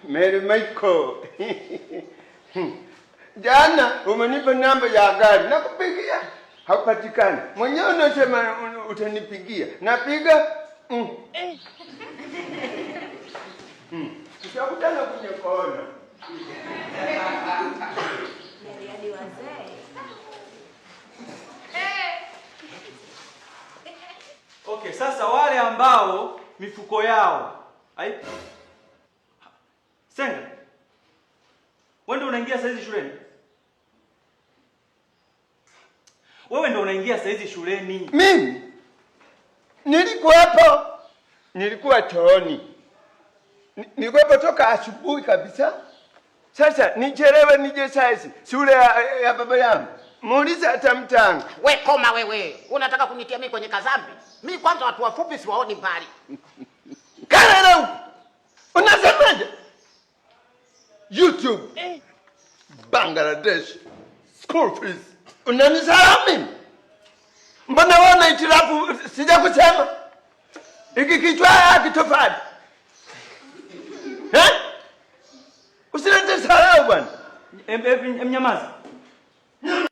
Mary Michael. Jana umenipa namba ya gari nakupigia hapatikani. Mwenyewe unasema utanipigia. Napiga tutakutana kwenye kona. Hadi wazee. Okay, sasa wale ambao mifuko yao haipo. Senga. Wewe ndio unaingia saa hizi shuleni? Wewe ndio unaingia saa hizi shuleni? Mimi nilikuwa chooni. Nilikuwa toka asubuhi kabisa. Sasa nichelewe nije saa hizi shule ya baba yangu. Muulize hata mtanga. We koma wewe. Unataka kunitia mimi kwenye kazambi? Mimi kwanza watu wafupi siwaoni mbali. Kana huko. Unasemaje? YouTube. Bangladesh. School fees. Unanisahau mimi? Mbona wana itirafu sija kusema? Hiki kichwa kitofali. Usilete sarau bwana. Mnyamaza.